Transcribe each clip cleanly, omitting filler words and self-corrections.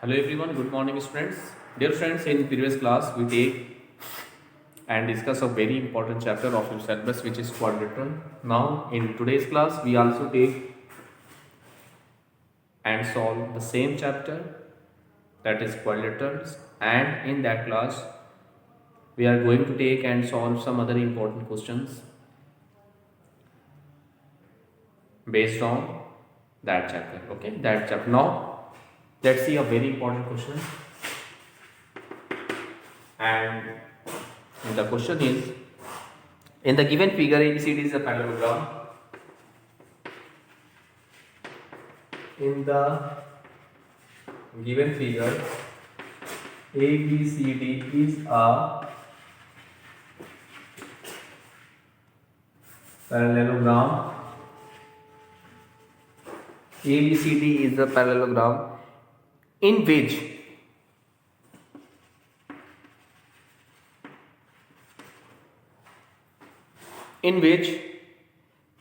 Hello everyone, good morning students. Dear friends, in previous class we take and discuss a very important chapter of your syllabus which is quadrilateral. Now in today's class we also take and solve the same chapter, that is quadrilaterals, and in that class we are going to take and solve some other important questions based on that chapter. Okay, that chapter. Now let's see a very important question, and the question is, in the given figure ABCD is a parallelogram. In the given figure ABCD is a parallelogram. ABCD is a parallelogram in which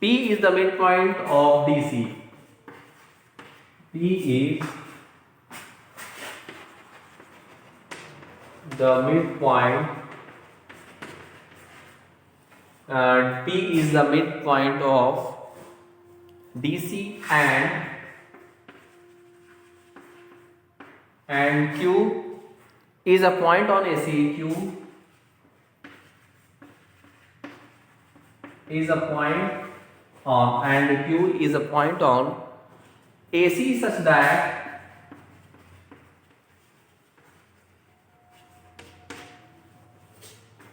P is the midpoint of DC. P is the midpoint and P is the midpoint of DC and Q is a point on AC. Q is a point on and Q is a point on AC such that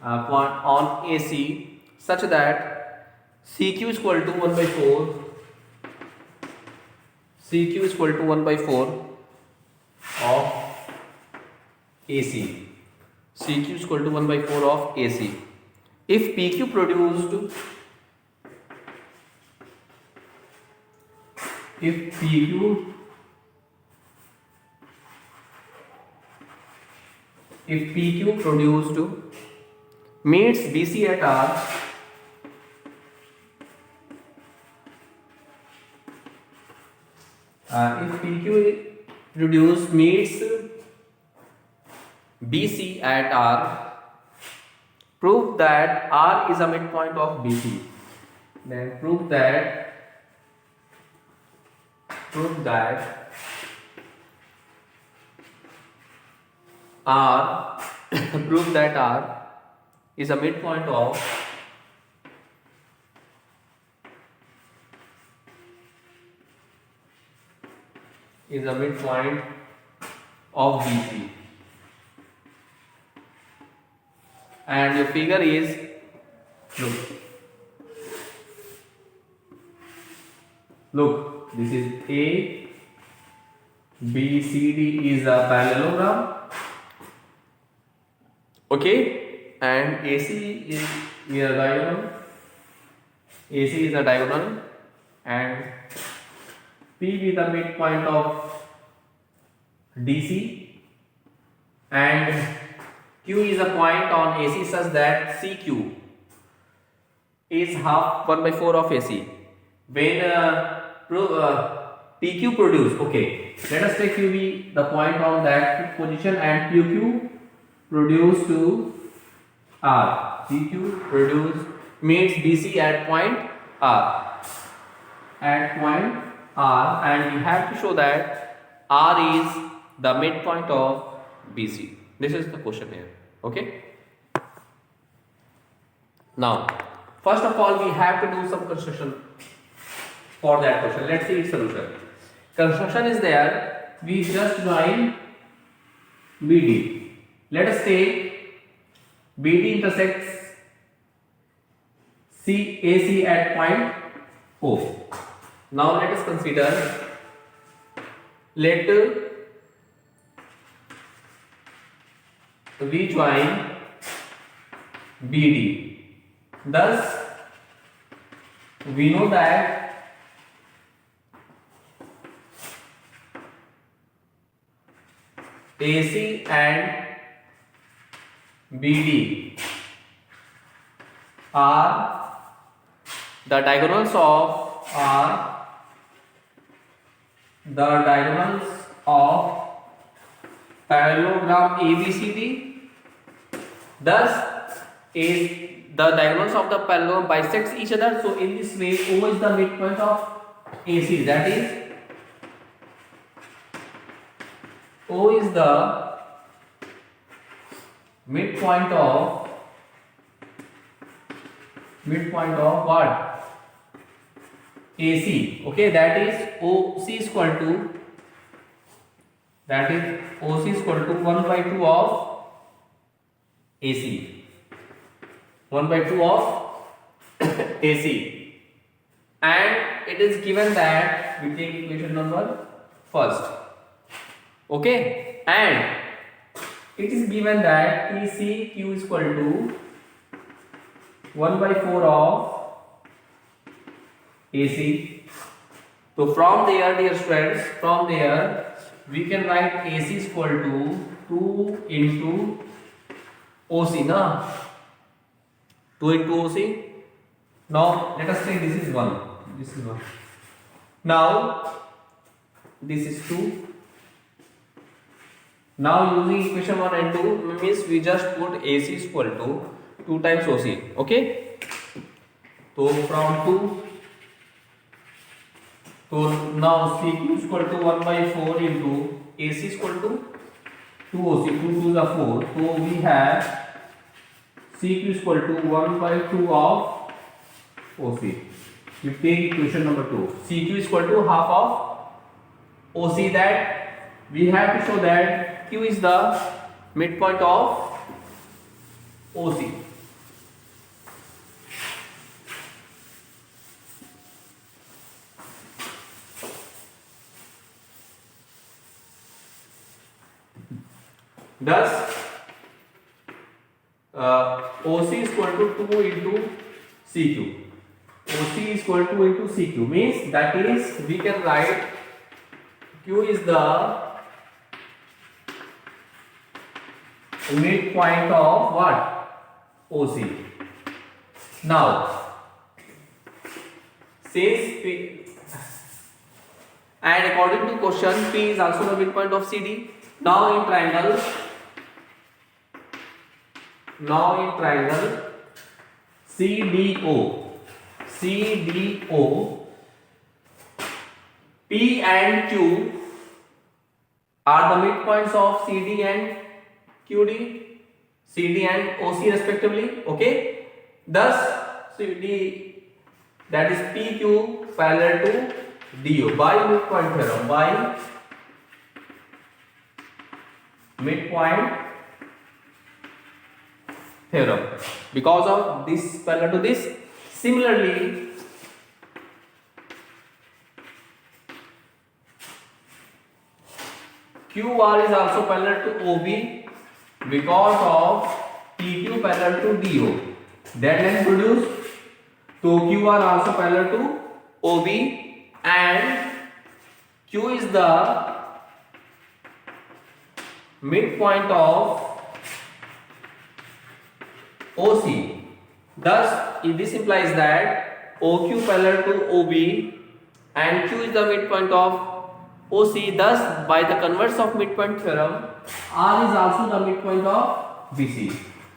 point on AC such that CQ is equal to 1 by 4. CQ is equal to 1 by 4 of AC. CQ is equal to 1 by 4 of AC. If PQ produced, if PQ produced meets BC at R, if PQ produced meets BC at R, prove that R is a midpoint of BC. Then prove that R prove that R is a midpoint of BC, and your figure is, look, this is A, B, C, D is a parallelogram. Okay, and AC is a diagonal. AC is a diagonal, and P is the midpoint of DC, and Q is a point on AC such that CQ is half 1 by 4 of AC. When PQ produce, okay, let us take QB the point on that position, and PQ produce to R. PQ produce meets DC at point R. And we have to show that R is the midpoint of BC. This is the question here. Okay. Now, first of all, we have to do some construction for that question. Let's see its solution. Construction is there. We just join BD. Let us take BD intersects AC at point O. Now let us consider, let we join BD. Thus, we know that AC and BD are the diagonals of parallelogram ABCD. Thus, is the diagonals of the parallelogram bisects each other. So in this way, O is the midpoint of AC. That is, O is the midpoint of what? AC. Okay, that is OC is equal to 1 by 2 of AC. 1 by 2 of AC. And it is given that we take equation number first. Okay, and it is given that ECQ is equal to 1 by 4 of AC. So from there, dear students, from there we can write AC is equal to 2 into OC, na? 2 into OC. Now let us say this is 1. This is 1. Now this is 2. Now using equation 1 and 2 means we just put AC is equal to 2 times OC. Okay. So from 2. So now CQ is equal to 1 by 4 into AC is equal to 2 OC. 2 to the 4. So we have CQ is equal to 1 by 2 of OC. We take equation number 2. CQ is equal to half of OC. That we have to show that Q is the midpoint of OC. Thus, OC is equal to 2 into CQ. OC is equal to 2 into CQ means that is we can write Q is the midpoint of what? OC. Now, since P, and according to question, P is also the midpoint of CD. Now in triangle, CDO, P and Q are the midpoints of CD and QD, CD and OC respectively. Okay. Thus, CD, that is PQ parallel to DO by midpoint theorem. By midpoint theorem, because of this parallel to this. Similarly, QR is also parallel to OB because of PQ parallel to DO. That then produce, so QR also parallel to OB and Q is the midpoint of OC. Thus, this implies that OQ parallel to OB and Q is the midpoint of OC. Thus, by the converse of midpoint theorem, R is also the midpoint of BC.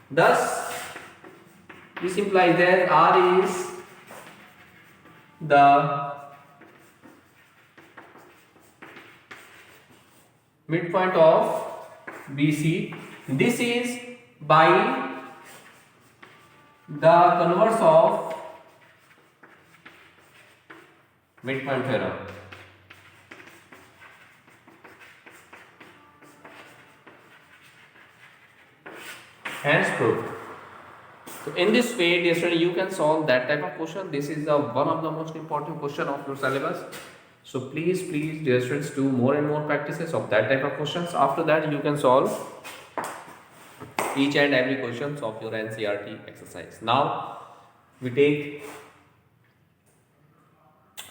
Thus, this implies that R is the midpoint of BC. This is by the converse of midpoint theorem. Hence proved. So in this way, dear student, you can solve that type of question. This is one of the most important question of your syllabus. So please, dear students, do more and more practices of that type of questions. After that, you can solve each and every questions of your NCERT exercise. Now we take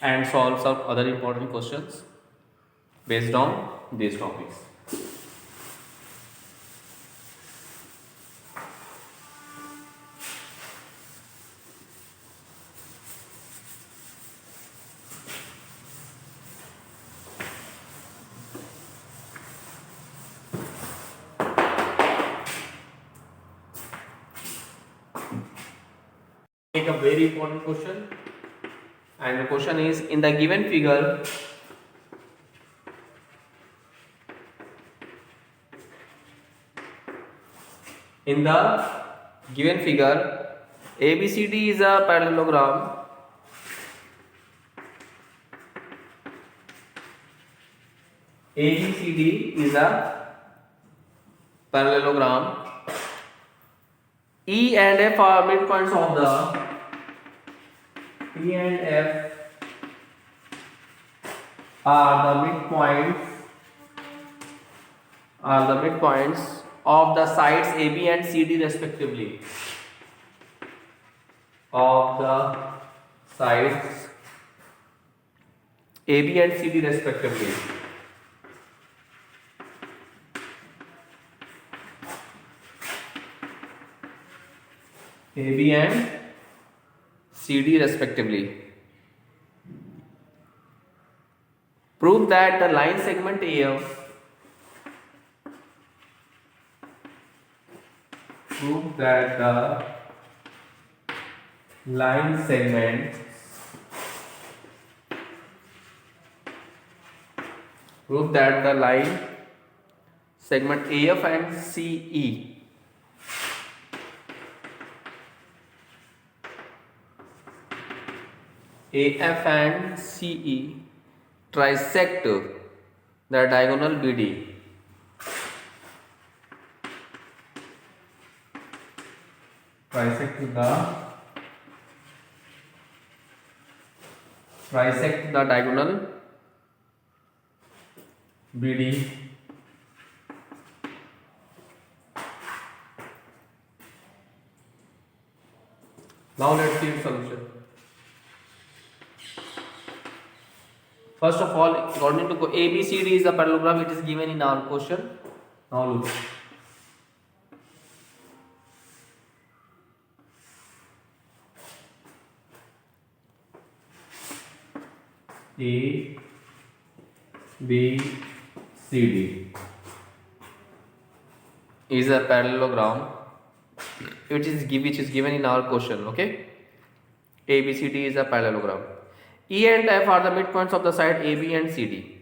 and solve some other important questions based on these topics. take a very important question, and the question is, in the given figure, ABCD is a parallelogram. ABCD is a parallelogram. E and F are midpoints of the midpoints of the sides AB and CD respectively. Of the sides AB and CD respectively. AB and CD respectively. Prove that the line segment AF segment AF and CE trisect the diagonal BD. Trisect the diagonal BD. Now let's see the solution. First of all, according to ABCD is a parallelogram, it is given in our question. Now look. A, B, C, D is a parallelogram which is given in our question. Okay, A, B, C, D is a parallelogram. E and F are the midpoints of the side AB and CD.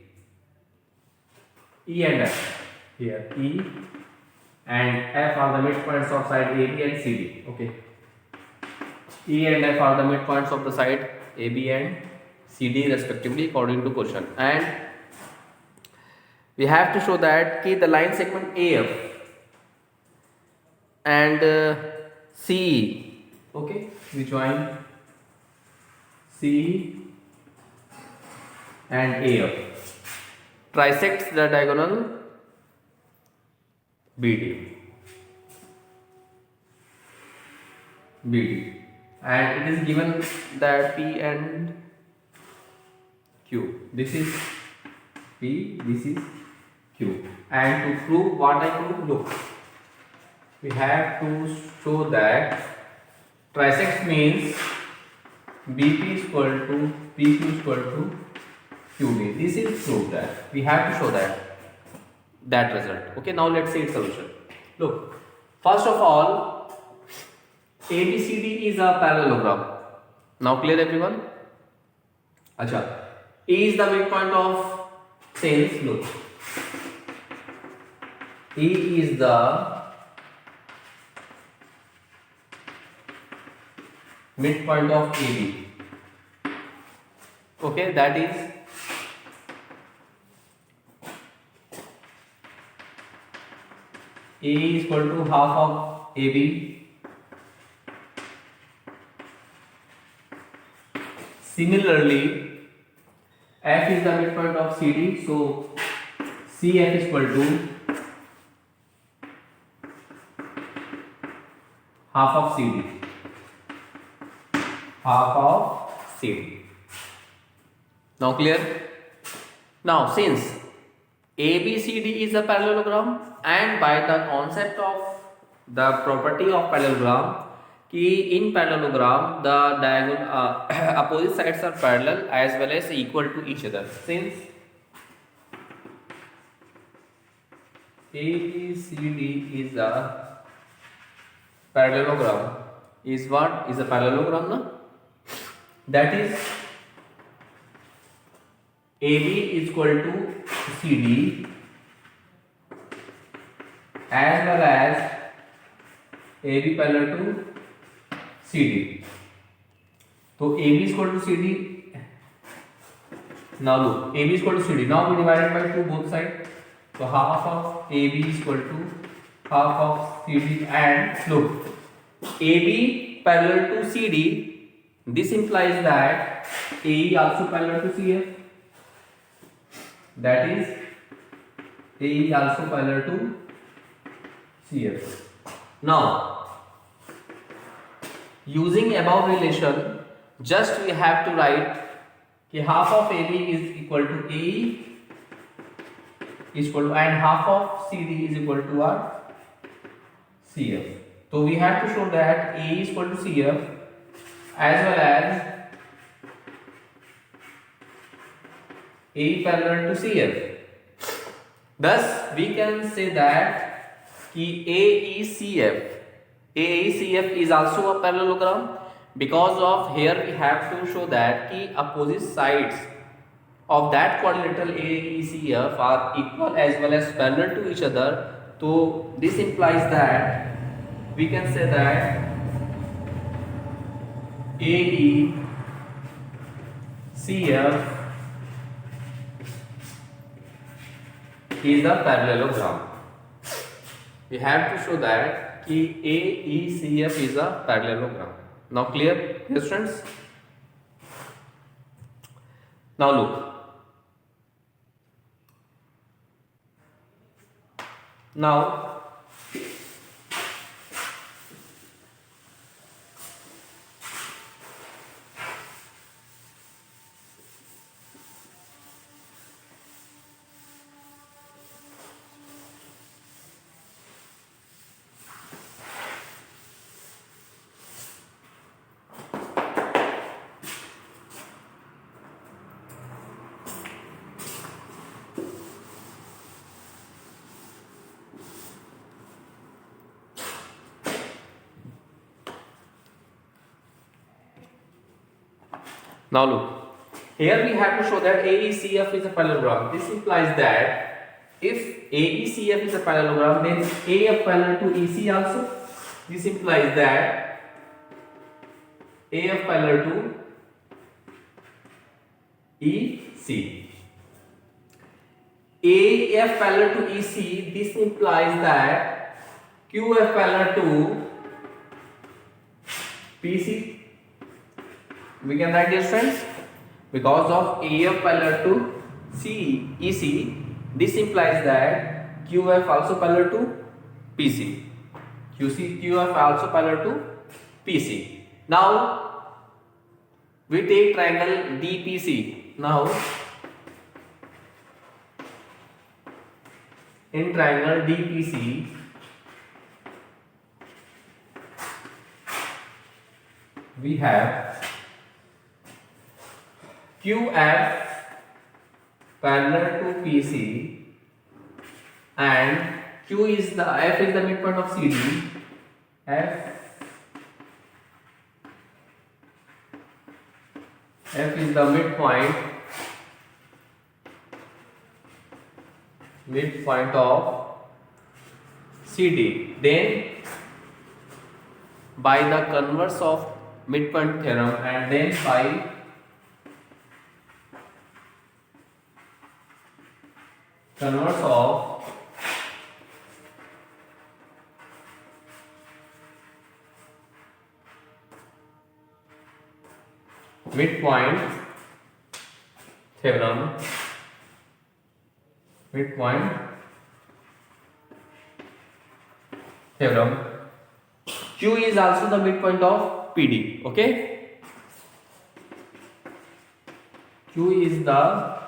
E and F, here E and F are the midpoints of side AB and CD. Okay, E and F are the midpoints of the side AB and CD respectively according to question, and we have to show that the line segment AF and CE, okay, we join CE and AF trisects the diagonal BD, and it is given that P and Q. This is P, this is Q. And to prove what I prove, look, we have to show that trisect means BP is equal to PQ is equal to QB. This is proved that. We have to show that result. Okay, now let's see its solution. Look, first of all, ABCD is a parallelogram. Now clear everyone? Acha. A is the midpoint of sales. Look, E is the midpoint of AB. Okay, that is A is equal to half of AB. Similarly, F is the midpoint of CD, so CF is equal to half of CD. Now clear? Now since ABCD is a parallelogram, and by the concept of the property of parallelogram, in parallelogram the diagonal opposite sides are parallel as well as equal to each other. Since ABCD is a parallelogram, is what? Is a parallelogram, na? That is AB is equal to CD as well as AB parallel to CD. So AB is equal to CD. Now look, AB is equal to CD. Now we divide it by 2 both sides. So half of AB is equal to half of CD, and look, AB parallel to CD. This implies that AE also parallel to CF. That is AE also parallel to CF. Now, using above relation, just we have to write कि half of AB is equal to AE is equal to, and half of CD is equal to what? CF. So we have to show that AE is equal to CF as well as AE parallel to CF. Thus we can say that कि AECF is also a parallelogram. Because of here we have to show that the opposite sides of that quadrilateral AECF are equal as well as parallel to each other. So this implies that we can say that AECF is a parallelogram. We have to show that AECF is a parallelogram. Now clear, yes friends? Now look. Now Now look, here we have to show that AECF is a parallelogram. This implies that if AECF is a parallelogram, then AF parallel to EC also. This implies that AF parallel to EC. AF parallel to EC, this implies that QF parallel to PC. We can write this friends, because of AF parallel to EC, this implies that QF also parallel to PC. QF also parallel to PC. Now we take triangle DPC. Now in triangle DPC, we have QF parallel to PC and F is the midpoint of CD. F is the midpoint of CD. Then by the converse of midpoint theorem and then by converse of midpoint theorem, Q is also the midpoint of PD. Okay, Q is the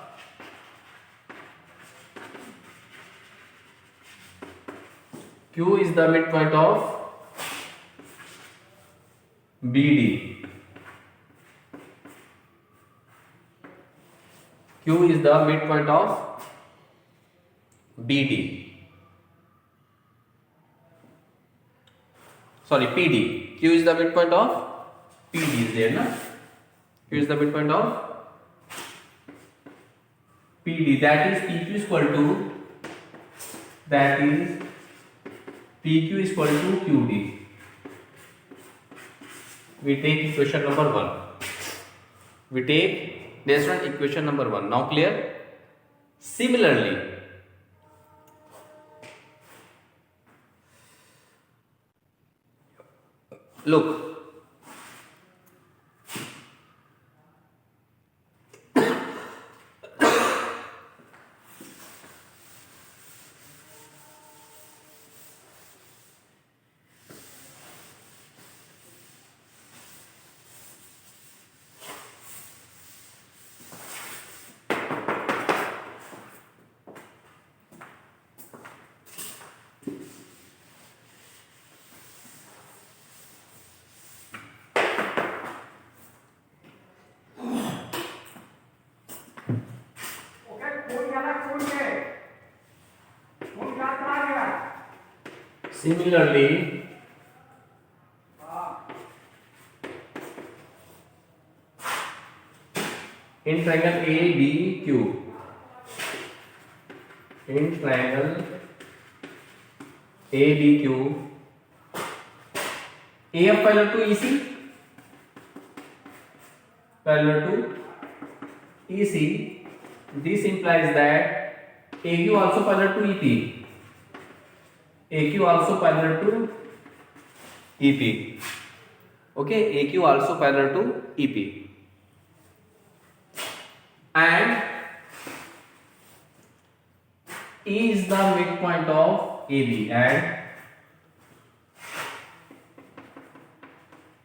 midpoint of BD. Q is the midpoint of BD. Sorry, PD. Q is the midpoint of PD is there, na? Q is the midpoint of PD. That is PQ is equal to, that is PQ is equal to QD. We take equation number 1. We take this one, equation number 1. Now clear? Similarly, look, similarly, in triangle ABQ, in triangle ABQ, AF parallel to EC, parallel to EC. This implies that AQ also parallel to EP. AQ also parallel to EP. Okay, AQ also parallel to EP. And E is the midpoint of AB, and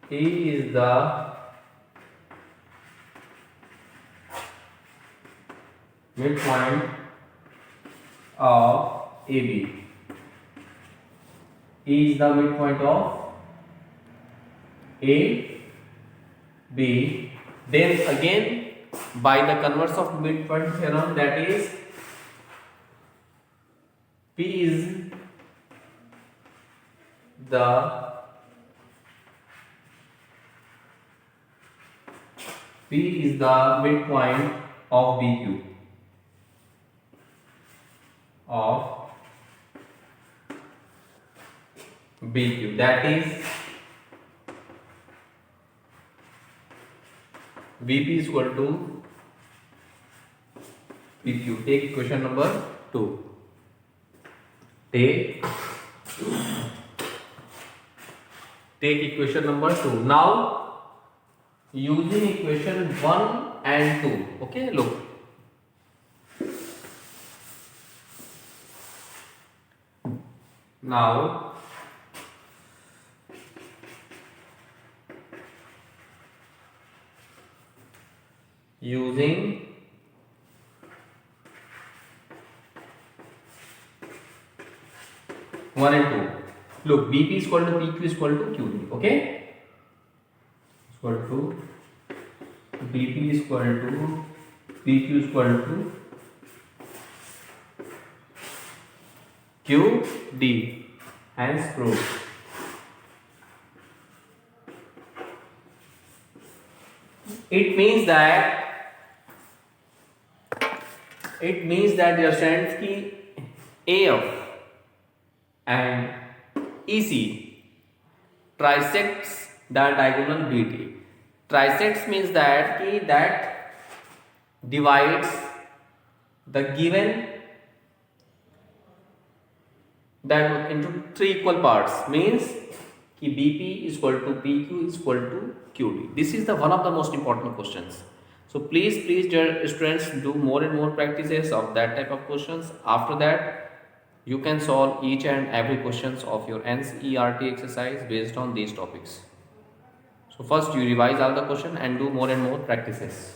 E is the midpoint of AB. E is the midpoint of A, B. Then again, by the converse of midpoint theorem, that is P is the midpoint of BQ, of BQ. That is VP is equal to PQ. Take equation number 2. Take equation number 2. Now using equation 1 and 2. Okay, look. Now using one and two. Look, BP is equal to PQ is equal to QD. Okay, equal to BP is equal to PQ is equal to QD. Hence proved. It means that your strength की AF and EC trisects the diagonal BT. Trisects means that divides the given that into 3 equal parts, means कि BP is equal to PQ is equal to QD. This is the one of the most important questions. So please dear students, do more and more practices of that type of questions. After that you can solve each and every questions of your NCERT exercise based on these topics. So first you revise all the question and do more and more practices.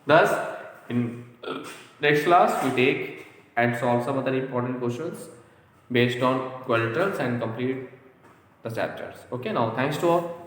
Thus, in next class we take and solve some other important questions based on collaterals and complete the chapters. Okay, now thanks to all.